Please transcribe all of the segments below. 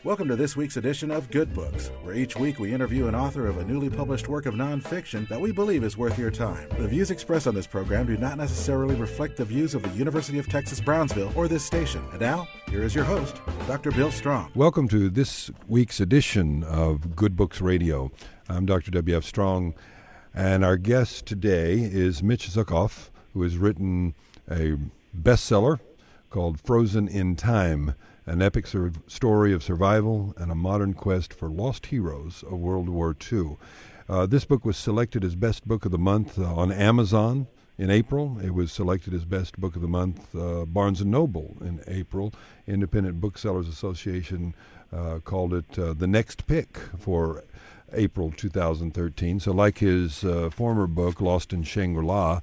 Welcome to this week's edition of Good Books, where each week we interview an author of a newly published work of nonfiction that we believe is worth your time. The views expressed on this program do not necessarily reflect the views of the University of Texas Brownsville or this station. And now, here is your host, Dr. Bill Strong. Welcome to this week's edition of Good Books Radio. I'm Dr. W.F. Strong, and our guest today is Mitch Zuckoff, who has written a bestseller called Frozen in Time, an epic story of survival and a modern quest for lost heroes of World War II. This book was selected as Best Book of the Month on Amazon in April. It was selected as Best Book of the Month Barnes & Noble in April. Independent Booksellers Association called it the next pick for April 2013. So like his former book, Lost in Shangri-La,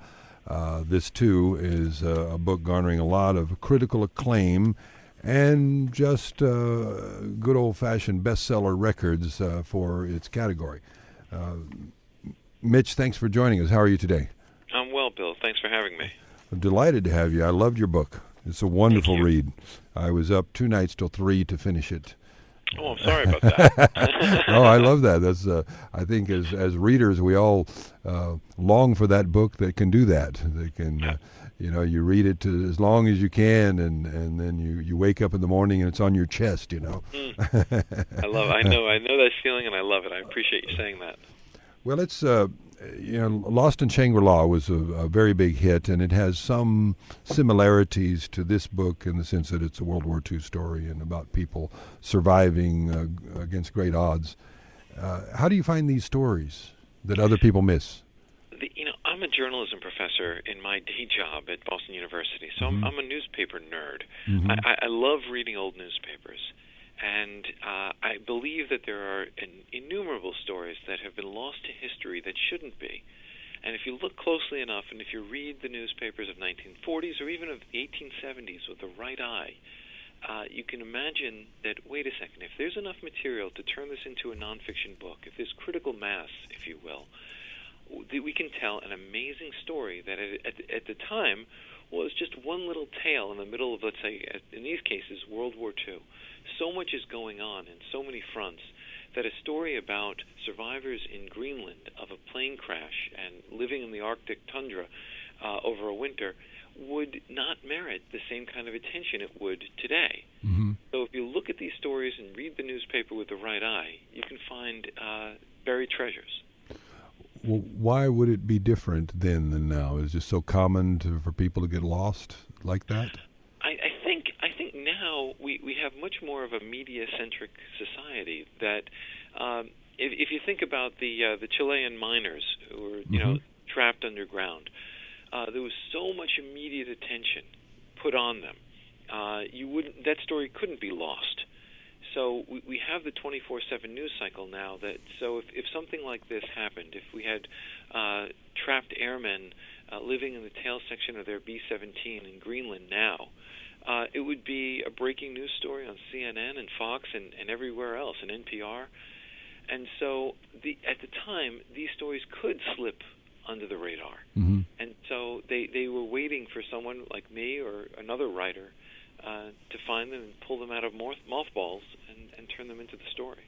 this too is a book garnering a lot of critical acclaim and just good old-fashioned bestseller records for its category. Mitch, thanks for joining us. How are you today? I'm well, Bill. Thanks for having me. I'm delighted to have you. I loved your book. It's a wonderful read. I was up 2 nights till 3 to finish it. Oh, I'm sorry about that. Oh, I love that. That's I think as readers, we all long for that book that can do that. They can, you read it as long as you can, and then you wake up in the morning and it's on your chest. I know that feeling, and I love it. I appreciate you saying that. Well, it's Lost in Shangri-La was a very big hit, and it has some similarities to this book in the sense that it's a World War II story and about people surviving against great odds. How do you find these stories that other people miss? I'm a journalism professor in my day job at Boston University, so I'm a newspaper nerd. Mm-hmm. I love reading old newspapers. And I believe that there are innumerable stories that have been lost to history that shouldn't be. And if you look closely enough, and if you read the newspapers of 1940s or even of the 1870s with the right eye, you can imagine that, wait a second, if there's enough material to turn this into a nonfiction book, if there's critical mass, if you will, we can tell an amazing story that at the time was just one little tale in the middle of, let's say, in these cases, World War II. So much is going on in so many fronts that a story about survivors in Greenland of a plane crash and living in the Arctic tundra over a winter would not merit the same kind of attention it would today. Mm-hmm. So if you look at these stories and read the newspaper with the right eye, you can find buried treasures. Well, why would it be different then than now? Is it just so common for people to get lost like that? I think now we have much more of a media-centric society that if you think about the Chilean miners who were trapped underground, there was so much immediate attention put on them. That story couldn't be lost. So we have the 24/7 news cycle now. So if something like this happened, if we had trapped airmen living in the tail section of their B-17 in Greenland now, it would be a breaking news story on CNN and Fox and everywhere else, and NPR. And so at the time, these stories could slip under the radar. Mm-hmm. And so they were waiting for someone like me or another writer to find them and pull them out of mothballs and turn them into the story.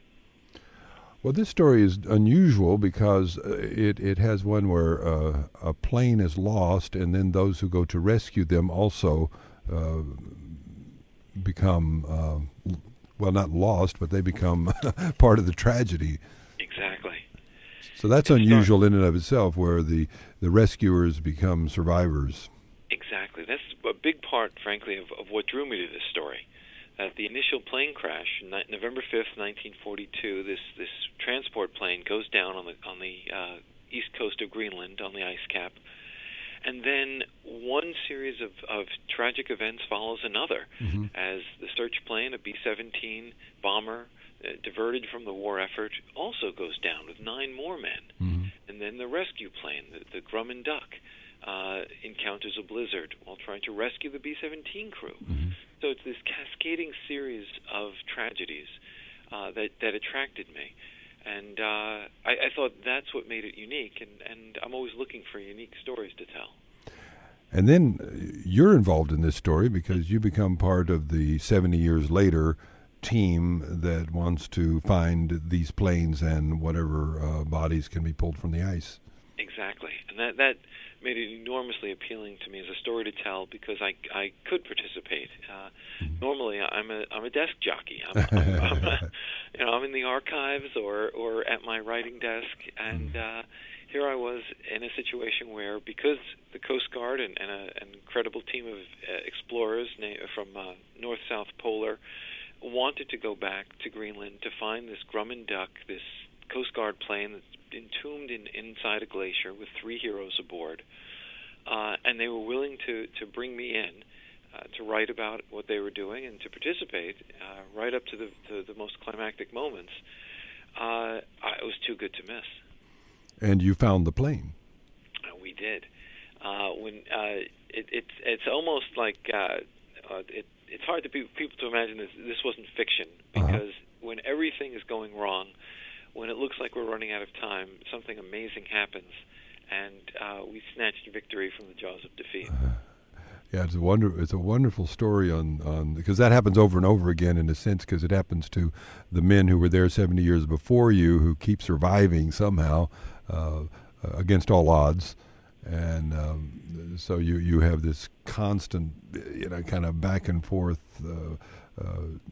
Well, this story is unusual because it has one where a plane is lost, and then those who go to rescue them also become, not lost, but they become part of the tragedy. Exactly. So that's unusual in and of itself, where the rescuers become survivors. Exactly. That's a big part, frankly, of what drew me to this story. At the initial plane crash, November 5th, 1942, this transport plane goes down on the east coast of Greenland on the ice cap, and then one series of tragic events follows another, as the search plane, a B-17 bomber, diverted from the war effort, also goes down with 9 more men, and then the rescue plane, the Grumman Duck, encounters a blizzard while trying to rescue the B-17 crew. So it's this cascading series of tragedies that attracted me. And I thought that's what made it unique, and I'm always looking for unique stories to tell. And then you're involved in this story because you become part of the 70 years later team that wants to find these planes and whatever bodies can be pulled from the ice. Exactly, and that made it enormously appealing to me as a story to tell because I could participate. Normally, I'm a desk jockey. I'm in the archives or at my writing desk, and here I was in a situation where, because the Coast Guard and an incredible team of explorers from North-South Polar wanted to go back to Greenland to find this Grumman Duck, this Coast Guard plane that's entombed inside a glacier with 3 heroes aboard, and they were willing to bring me in to write about what they were doing and to participate right up to the most climactic moments. It was too good to miss. And you found the plane. We did. It's almost like it's hard to people to imagine this wasn't fiction, because when everything is going wrong, when it looks like we're running out of time, something amazing happens, and we snatched victory from the jaws of defeat. Yeah, it's a wonderful story on because that happens over and over again in a sense, because it happens to the men who were there 70 years before you, who keep surviving somehow against all odds, and so you have this constant kind of back and forth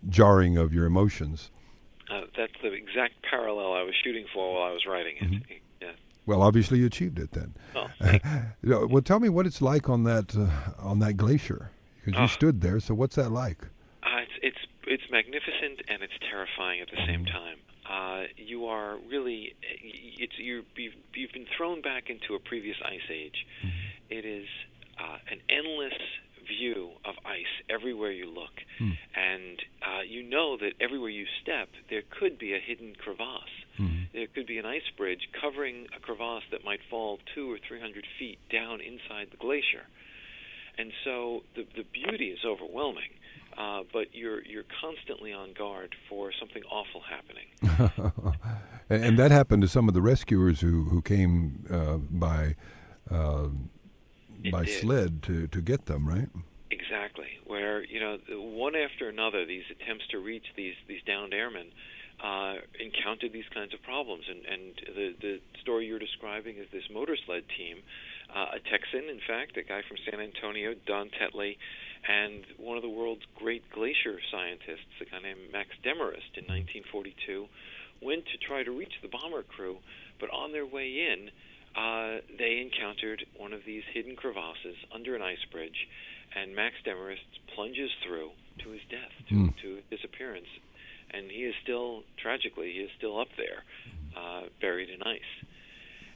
jarring of your emotions. That's the exact parallel I was shooting for while I was writing it. Mm-hmm. Yeah. Well, obviously you achieved it then. Oh, well, tell me what it's like on that glacier, because you stood there. So what's that like? It's magnificent and it's terrifying at the same time. You are really you've been thrown back into a previous ice age. Mm-hmm. It is an endless view of ice everywhere you look, and you know that everywhere you step there could be a hidden crevasse. There could be an ice bridge covering a crevasse that might fall 200 or 300 feet down inside the glacier, and so the beauty is overwhelming, but you're constantly on guard for something awful happening. And that happened to some of the rescuers who came by sled to get them, right? Exactly. Where one after another, these attempts to reach these downed airmen encountered these kinds of problems. And the story you're describing is this motor sled team, a Texan, in fact, a guy from San Antonio, Don Tetley, and one of the world's great glacier scientists, a guy named Max Demarest, in 1942, went to try to reach the bomber crew, but on their way in, they encountered one of these hidden crevasses under an ice bridge, and Max Demarest plunges through to his death, to disappearance. And he is still, tragically, up there, buried in ice.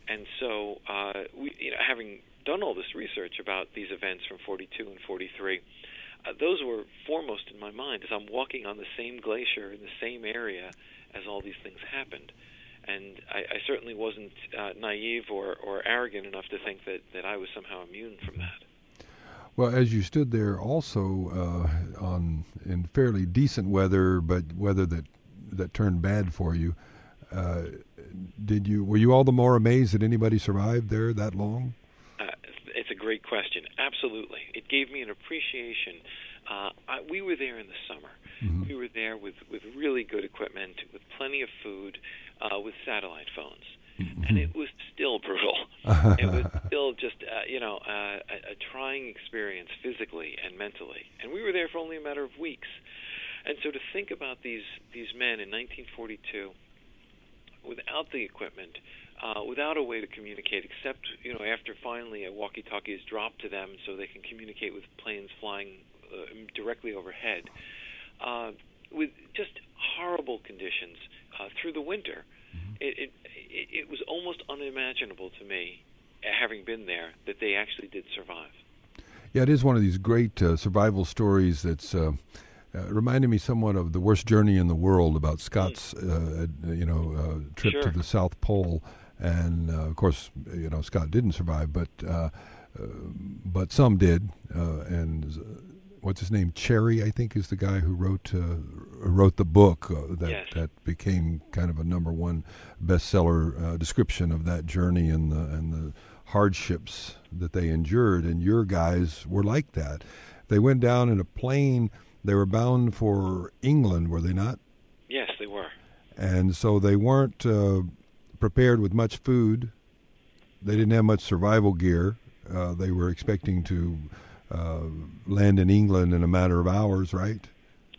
And so, having done all this research about these events from 42 and 43, those were foremost in my mind as I'm walking on the same glacier in the same area as all these things happened. And I certainly wasn't naive or arrogant enough to think that I was somehow immune from that. Well, as you stood there also in fairly decent weather, but weather that turned bad for you, were you all the more amazed that anybody survived there that long? It's a great question. Absolutely. It gave me an appreciation. We were there in the summer. Mm-hmm. We were there with really good equipment, with plenty of food, with satellite phones. Mm-hmm. And it was still brutal. It was still just, a trying experience physically and mentally. And we were there for only a matter of weeks. And so to think about these men in 1942, without the equipment, without a way to communicate, except after finally a walkie-talkie is dropped to them so they can communicate with planes flying directly overhead, with just horrible conditions through the winter. Mm-hmm. It was almost unimaginable to me, having been there, that they actually did survive. Yeah, it is one of these great survival stories that's reminded me somewhat of The Worst Journey in the World, about Scott's trip to the South Pole. And of course, Scott didn't survive, but some did. And what's his name? Cherry, I think, is the guy who wrote the book that became kind of a #1 bestseller description of that journey and the hardships that they endured. And your guys were like that. They went down in a plane They were bound for England, were they not? Yes, they were. And so they weren't prepared with much food. They didn't have much survival gear. They were expecting to land in England in a matter of hours, right?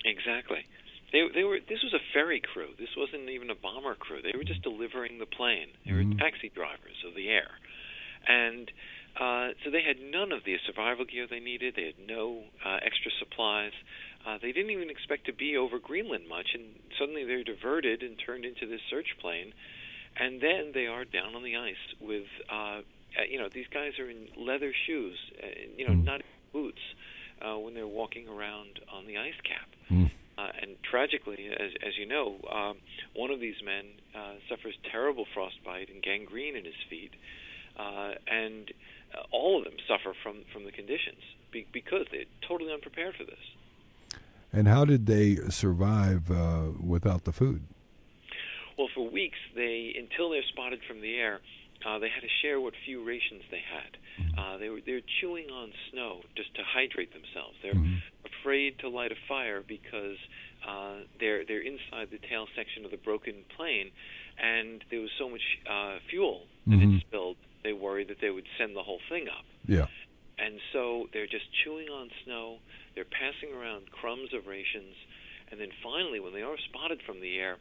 Exactly. They were. This was a ferry crew. This wasn't even a bomber crew. They were just delivering the plane. They were taxi drivers of the air, and so they had none of the survival gear they needed. They had no extra supplies. They didn't even expect to be over Greenland much, and suddenly they're diverted and turned into this search plane, and then they are down on the ice with, these guys are in leather shoes, not boots, when they're walking around on the ice cap. And tragically, as you know, one of these men suffers terrible frostbite and gangrene in his feet, and all of them suffer from the conditions because they're totally unprepared for this. And how did they survive without the food? Well, for weeks, until they're spotted from the air, they had to share what few rations they had. They're chewing on snow just to hydrate themselves. They're afraid to light a fire because they're inside the tail section of the broken plane, and there was so much fuel that had spilled. They worried that they would send the whole thing up. Yeah. And so they're just chewing on snow. They're passing around crumbs of rations, and then finally, when they are spotted from the air,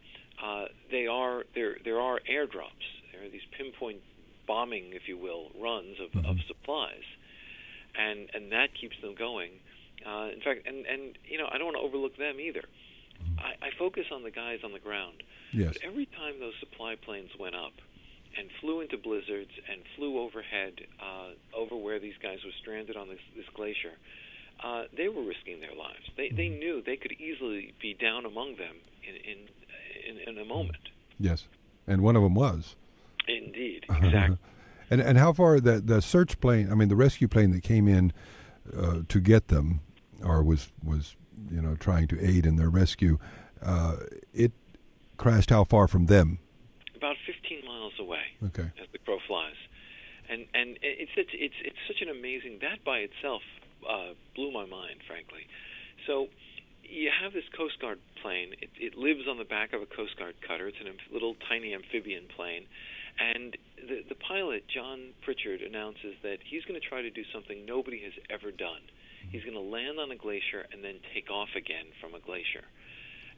there are airdrops. There are these pinpoint bombing, if you will, runs of supplies, and that keeps them going. In fact, and I don't want to overlook them either. I focus on the guys on the ground. Yes. But every time those supply planes went up and flew into blizzards and flew overhead over where these guys were stranded on this glacier, they were risking their lives. They knew they could easily be down among them in a moment. Yes, and one of them was. Indeed, exactly. And how far the search plane, the rescue plane that came in to get them, or was trying to aid in their rescue, it crashed how far from them? About 15 miles away. Okay. As the crow flies, and it's such an amazing, that by itself blew my mind, frankly. So you have this Coast Guard plane. It lives on the back of a Coast Guard cutter. It's a little tiny amphibian plane. And the pilot, John Pritchard, announces that he's going to try to do something nobody has ever done. He's going to land on a glacier and then take off again from a glacier,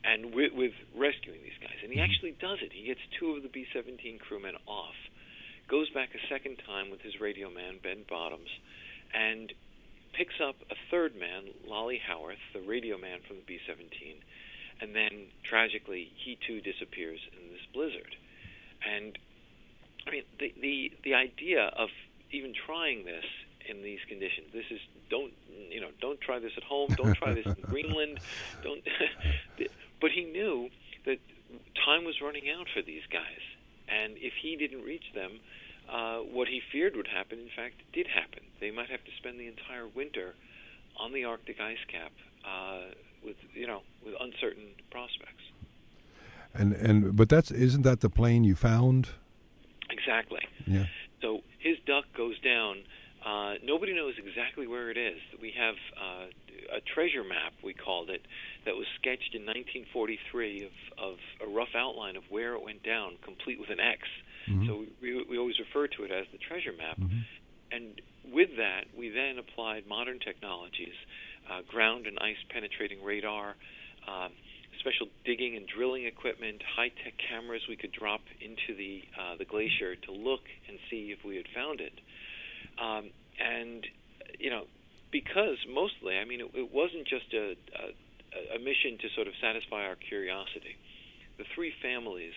and with rescuing these guys. And he actually does it. He gets two of the B-17 crewmen off, goes back a second time with his radio man, Ben Bottoms, and picks up a third man, Lolly Howarth, the radio man from the B-17, and then, tragically, he too disappears in this blizzard. And the idea of even trying this in these conditions, this is don't try this at home, don't try this in Greenland, don't. But he knew that time was running out for these guys, and if he didn't reach them, what he feared would happen, in fact, did happen. They might have to spend the entire winter on the Arctic ice cap with uncertain prospects. But isn't that the plane you found? Exactly. Yeah. So his duck goes down. Nobody knows exactly where it is. We have a treasure map, we called it, that was sketched in 1943 of a rough outline of where it went down, complete with an X. So we always refer to it as the treasure map. And with that, we then applied modern technologies, ground and ice penetrating radar, special digging and drilling equipment, high-tech cameras we could drop into the glacier to look and see if we had found it. Because mostly, it wasn't just a mission to sort of satisfy our curiosity. The three families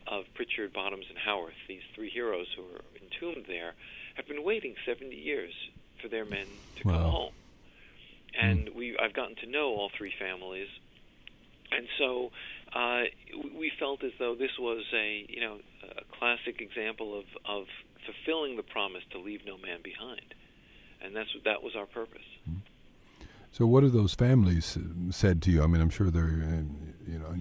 of Pritchard, Bottoms, and Howarth, these three heroes who are entombed there, have been waiting 70 years for their men to come home. And I've gotten to know all three families, and so we felt as though this was a classic example of fulfilling the promise to leave no man behind, and that was our purpose. So, what have those families said to you? I'm sure they're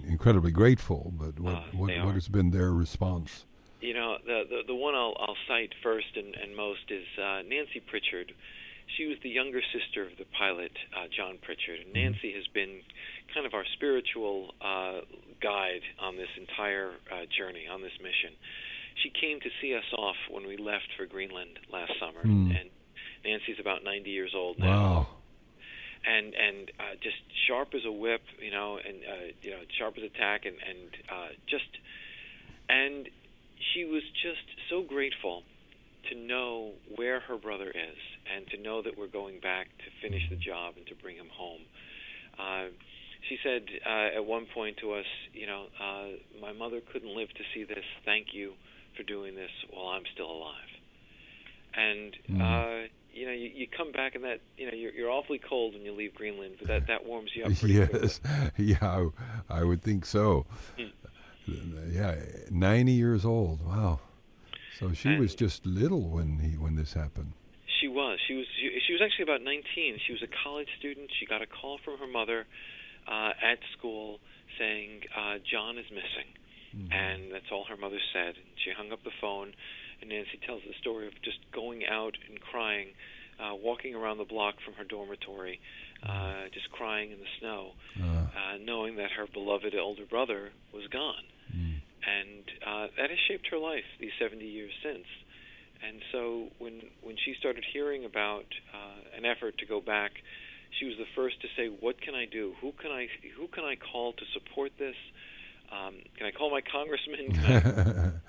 incredibly grateful, but what has been their response? The one I'll cite first and most is Nancy Pritchard, she was the younger sister of the pilot, John Pritchard. And Nancy has been kind of our spiritual guide on this entire journey, on this mission. She came to see us off when we left for Greenland last summer, and Nancy's about 90 years old now. Wow. And just sharp as a whip, sharp as a tack, and she was just so grateful to know where her brother is, and to know that we're going back to finish the job and to bring him home. She said at one point to us, my mother couldn't live to see this. Thank you for doing this while I'm still alive. And you come back, and that you're awfully cold when you leave Greenland, but that warms you up pretty quickly. Yeah, I would think so. Yeah, 90 years old. Wow. So she was just little when this happened. She was actually about 19. She was a college student. She got a call from her mother at school saying John is missing, and that's all her mother said. And she hung up the phone, and Nancy tells the story of just going out and crying, walking around the block from her dormitory, just crying in the snow, knowing that her beloved older brother was gone. And that has shaped her life these 70 years since. And so when she started hearing about an effort to go back, she was the first to say, "What can I do? Who can I call to support this? Can I call my congressman?"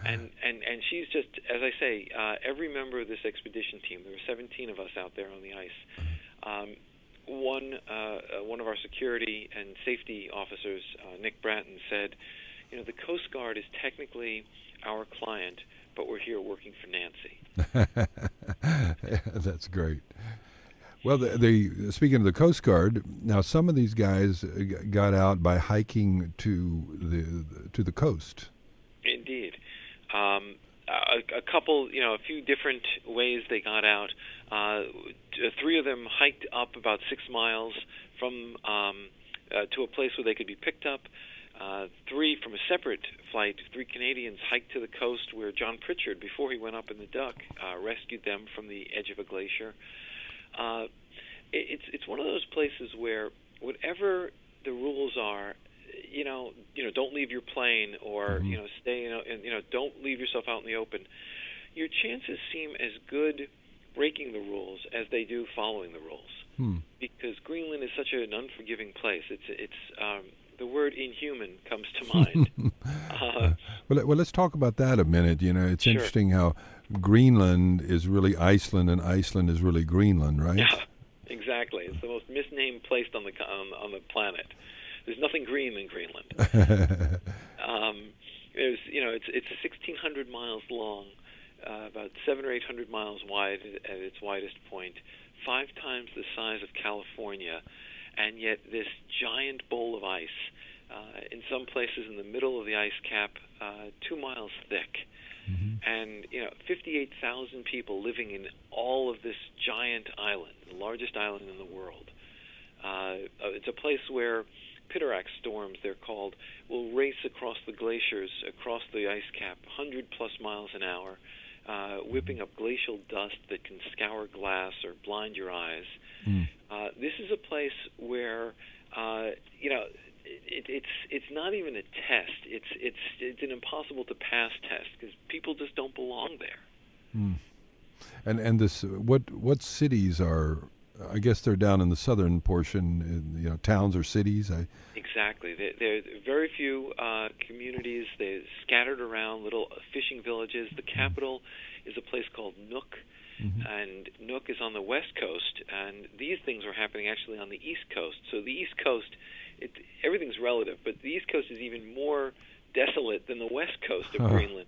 And she's just, as I say, every member of this expedition team. There were 17 of us out there on the ice. One of our security and safety officers, Nick Bratton, said, the Coast Guard is technically our client, but we're here working for Nancy. Yeah, that's great. Well, speaking of the Coast Guard, now some of these guys got out by hiking to the coast. Indeed. A couple, a few different ways they got out. 3 of them hiked up about 6 miles from to a place where they could be picked up. 3 from a separate flight, 3 Canadians hiked to the coast where John Pritchard, before he went up in the Duck, rescued them from the edge of a glacier. It's one of those places where whatever the rules are, don't leave your plane, or stay, and don't leave yourself out in the open. Your chances seem as good breaking the rules as they do following the rules, because Greenland is such an unforgiving place. It's the word inhuman comes to mind. Well, let's talk about that a minute. It's Sure. interesting how Greenland is really Iceland and Iceland is really Greenland, right? Yeah, exactly. It's the most misnamed place on the planet. There's nothing green in Greenland. It's 1,600 miles long, about 700 or 800 miles wide at its widest point, 5 times the size of California, and yet this giant bowl of ice, in some places in the middle of the ice cap, 2 miles thick. And 58,000 people living in all of this giant island, the largest island in the world. It's a place where Pitarax storms, they're called, will race across the glaciers, across the ice cap, 100-plus miles an hour, whipping up glacial dust that can scour glass or blind your eyes. This is a place where, it's not even a test. It's an impossible to pass test because people just don't belong there. And this, what cities are? I guess they're down in the southern portion. Towns or cities. Exactly. There are very few communities. They're scattered around little fishing villages. The capital is a place called Nuuk. And Nuuk is on the west coast, and these things are happening actually on the east coast. So the east coast, everything's relative, but the east coast is even more desolate than the west coast of Greenland,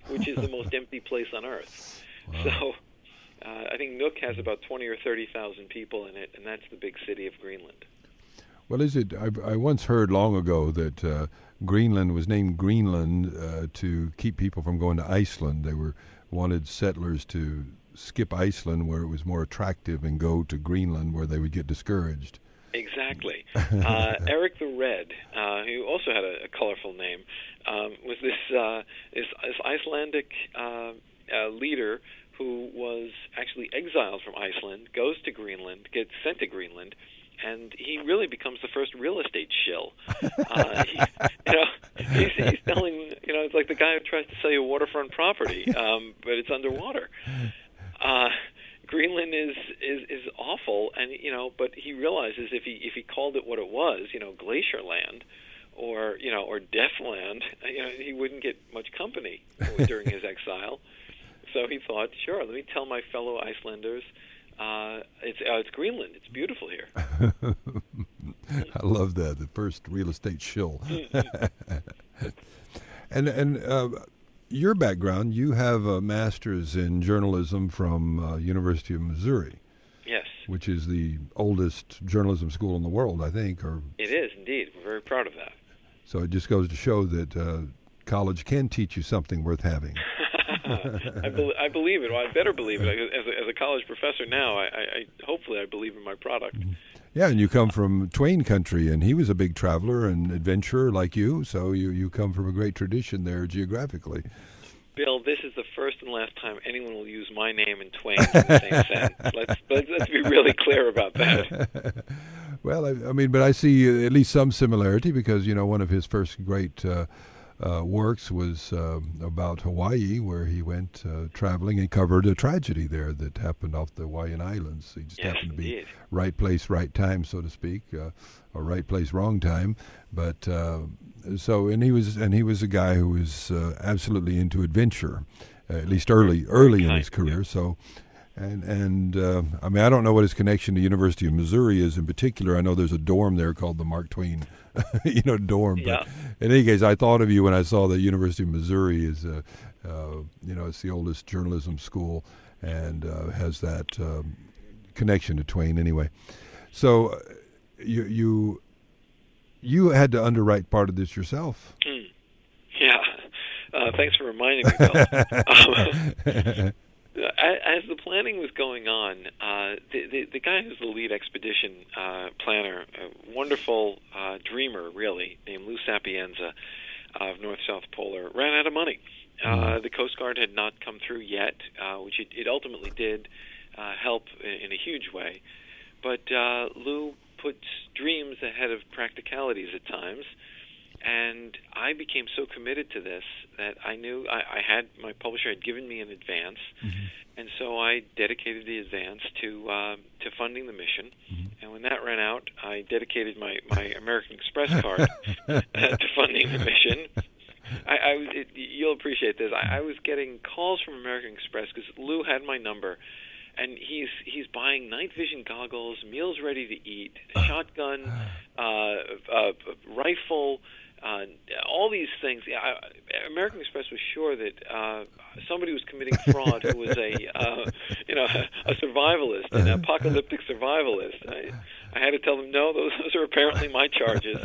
which is the most empty place on Earth. Wow. So I think Nuuk has about 20 or 30,000 people in it, and that's the big city of Greenland. Well, is it? I once heard long ago that Greenland was named Greenland to keep people from going to Iceland. They wanted settlers to skip Iceland, where it was more attractive, and go to Greenland, where they would get discouraged. Exactly. Eric the Red, who also had a colorful name, was this Icelandic leader who was actually exiled from Iceland, goes to Greenland, gets sent to Greenland, and he really becomes the first real estate shill. He's selling, it's like the guy who tries to sell you waterfront property, but it's underwater. Greenland is awful, and but he realizes if he called it what it was, glacier land, or death land, he wouldn't get much company during his exile. So he thought, sure, let me tell my fellow Icelanders, it's Greenland. It's beautiful here. I love that, the first real estate shill. And your background, you have a master's in journalism from University of Missouri. Yes. Which is the oldest journalism school in the world, I think. It is, indeed. We're very proud of that. So it just goes to show that college can teach you something worth having. I believe it. Well, I better believe it. As a college professor now, hopefully I believe in my product. Yeah, and you come from Twain country, and he was a big traveler and adventurer like you, so you come from a great tradition there geographically. Bill, this is the first and last time anyone will use my name and Twain in the same sentence. Let's be really clear about that. Well, I mean, but I see at least some similarity because, one of his first great works was about Hawaii, where he went traveling and covered a tragedy there that happened off the Hawaiian Islands. He just happened to be right place, right time, so to speak, or right place, wrong time. But he was a guy who was absolutely into adventure, at least early in his career. So. And I mean, I don't know what his connection to University of Missouri is in particular. I know there's a dorm there called the Mark Twain, dorm. Yeah. But in any case, I thought of you when I saw the University of Missouri is, it's the oldest journalism school and has that connection to Twain anyway. So you had to underwrite part of this yourself. Yeah. Thanks for reminding me, Bill. As the planning was going on, the guy who's the lead expedition planner, a wonderful dreamer, really, named Lou Sapienza of North-South Polar, ran out of money. The Coast Guard had not come through yet, which it ultimately did help in a huge way. But Lou puts dreams ahead of practicalities at times. And I became so committed to this that I knew my publisher had given me an advance, and so I dedicated the advance to funding the mission. And when that ran out, I dedicated my American Express card to funding the mission. You'll appreciate this. I was getting calls from American Express because Lou had my number, and he's buying night vision goggles, meals ready to eat, shotgun, rifle. All these things. American Express was sure that somebody was committing fraud who was a survivalist, an apocalyptic survivalist. I had to tell them, no, those are apparently my charges.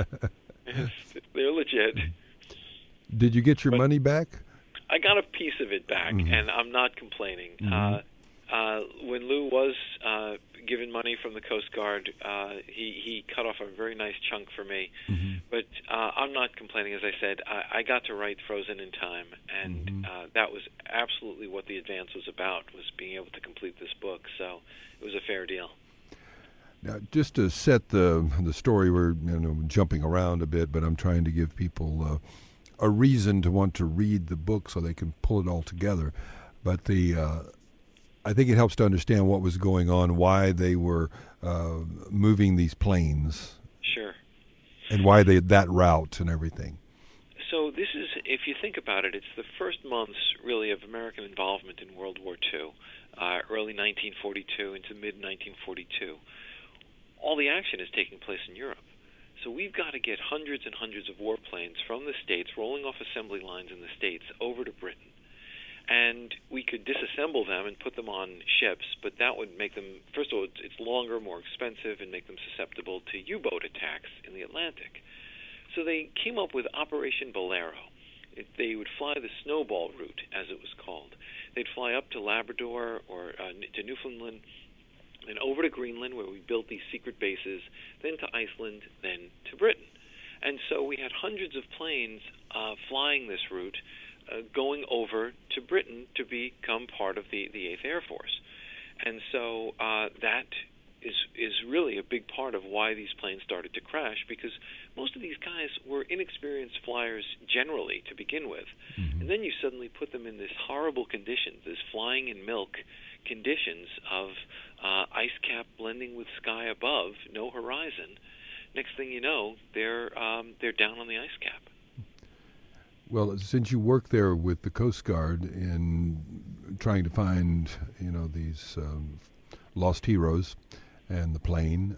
They're legit. Did you get your money back? I got a piece of it back, and I'm not complaining. When Lou was given money from the Coast Guard, he cut off a very nice chunk for me. But I'm not complaining. As I said, I got to write Frozen in time, and that was absolutely what the advance was about, was being able to complete this book. So it was a fair deal. Now, just to set the story, we're jumping around a bit, but I'm trying to give people a reason to want to read the book so they can pull it all together. But I think it helps to understand what was going on, why they were moving these planes. Sure. And why that route and everything. So this is, if you think about it, it's the first months, really, of American involvement in World War II, early 1942 into mid-1942. All the action is taking place in Europe. So we've got to get hundreds and hundreds of warplanes from the States, rolling off assembly lines in the States, over to Britain. And we could disassemble them and put them on ships, but that would make them, first of all, it's longer, more expensive, and make them susceptible to U-boat attacks in the Atlantic. So they came up with Operation Bolero. They would fly the snowball route, as it was called. They'd fly up to Labrador or to Newfoundland, then over to Greenland, where we built these secret bases, then to Iceland, then to Britain. And so we had hundreds of planes flying this route going over to Britain to become part of the 8th Air Force. And so that is really a big part of why these planes started to crash, because most of these guys were inexperienced flyers generally to begin with. And then you suddenly put them in this horrible conditions, this flying in milk conditions of ice cap blending with sky above, no horizon. Next thing you know, they're down on the ice cap. Well, since you work there with the Coast Guard in trying to find, these lost heroes and the plane,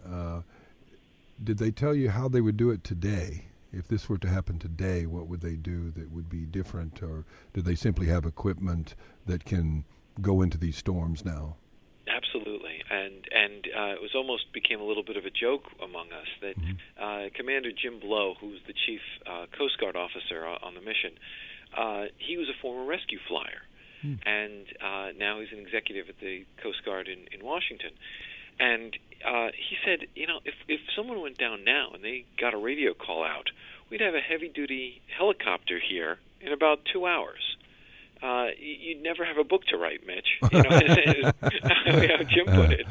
did they tell you how they would do it today? If this were to happen today, what would they do that would be different? Or did they simply have equipment that can go into these storms now? Absolutely, and it was almost became a little bit of a joke among us that Commander Jim Blow, who was the chief Coast Guard officer on the mission, he was a former rescue flyer, and now he's an executive at the Coast Guard in Washington. And he said, if someone went down now and they got a radio call out, we'd have a heavy-duty helicopter here in about 2 hours. You'd never have a book to write, Mitch. How Jim put it.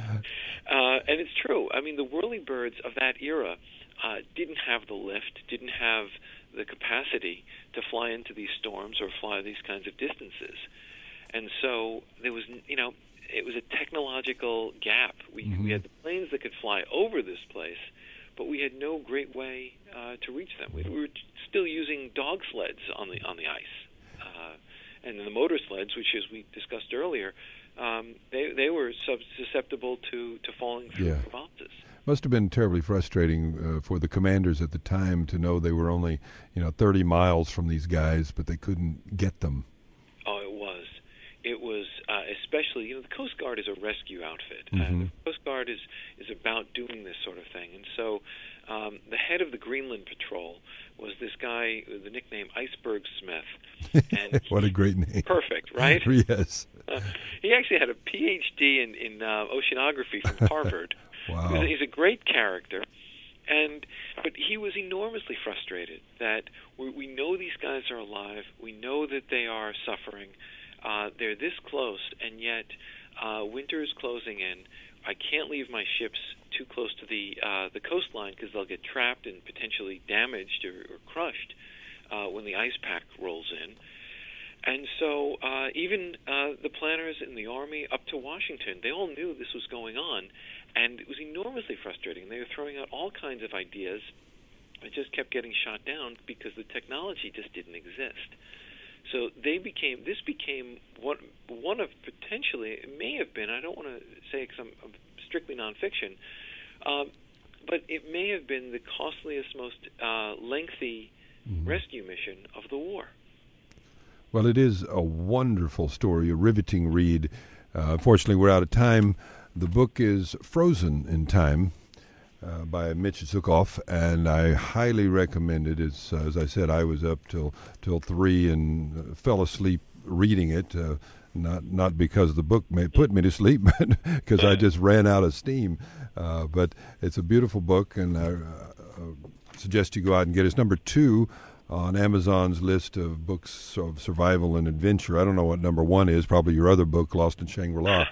And it's true. I mean, the whirlybirds of that era didn't have the lift, didn't have the capacity to fly into these storms or fly these kinds of distances. And so there was, it was a technological gap. We had the planes that could fly over this place, but we had no great way to reach them. We were still using dog sleds on the ice. And the motor sleds, which, as we discussed earlier, they were susceptible to falling through crevasses. Must have been terribly frustrating for the commanders at the time to know they were only, 30 miles from these guys, but they couldn't get them. Oh, it was. It was especially, the Coast Guard is a rescue outfit, and the Coast Guard is about doing this sort of thing. And so the head of the Greenland Patrol was this guy with the nickname Iceberg Smith. And what a great name. Perfect, right? Yes. He actually had a Ph.D. in oceanography from Harvard. Wow. He's a great character. But he was enormously frustrated that we know these guys are alive. We know that they are suffering. They're this close, and yet winter is closing in. I can't leave my ships too close to the coastline because they'll get trapped and potentially damaged or crushed when the ice pack rolls in. And so even the planners in the Army up to Washington, they all knew this was going on, and it was enormously frustrating. They were throwing out all kinds of ideas that just kept getting shot down because the technology just didn't exist. So this became one of potentially, it may have been, I don't want to say because I'm strictly nonfiction, but it may have been the costliest, most lengthy rescue mission of the war. Well, it is a wonderful story, a riveting read. Unfortunately, we're out of time. The book is Frozen in Time by Mitch Zuckoff, and I highly recommend it. It's, as I said, I was up till 3 and fell asleep reading it, not because the book put me to sleep, but because I just ran out of steam. But it's a beautiful book, and I suggest you go out and get it. It's number 2 on Amazon's list of books of survival and adventure. I don't know what number 1 is, probably your other book, Lost in Shangri-La.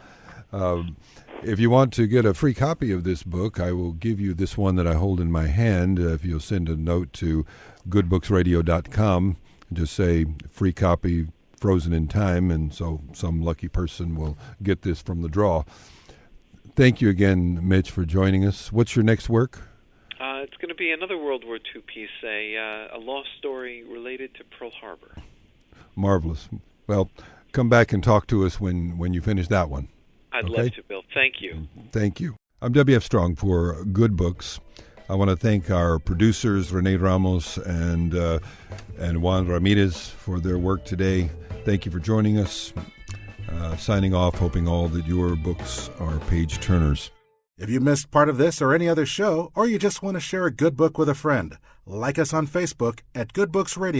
If you want to get a free copy of this book, I will give you this one that I hold in my hand. If you'll send a note to goodbooksradio.com, just say free copy, Frozen in Time, and so some lucky person will get this from the draw. Thank you again, Mitch, for joining us. What's your next work? It's going to be another World War II piece, a lost story related to Pearl Harbor. Marvelous. Well, come back and talk to us when you finish that one. I'd love to, Bill. Thank you. Thank you. I'm W.F. Strong for Good Books. I want to thank our producers, Renee Ramos and Juan Ramirez, for their work today. Thank you for joining us. Signing off, hoping all that your books are page-turners. If you missed part of this or any other show, or you just want to share a good book with a friend, like us on Facebook at Good Books Radio.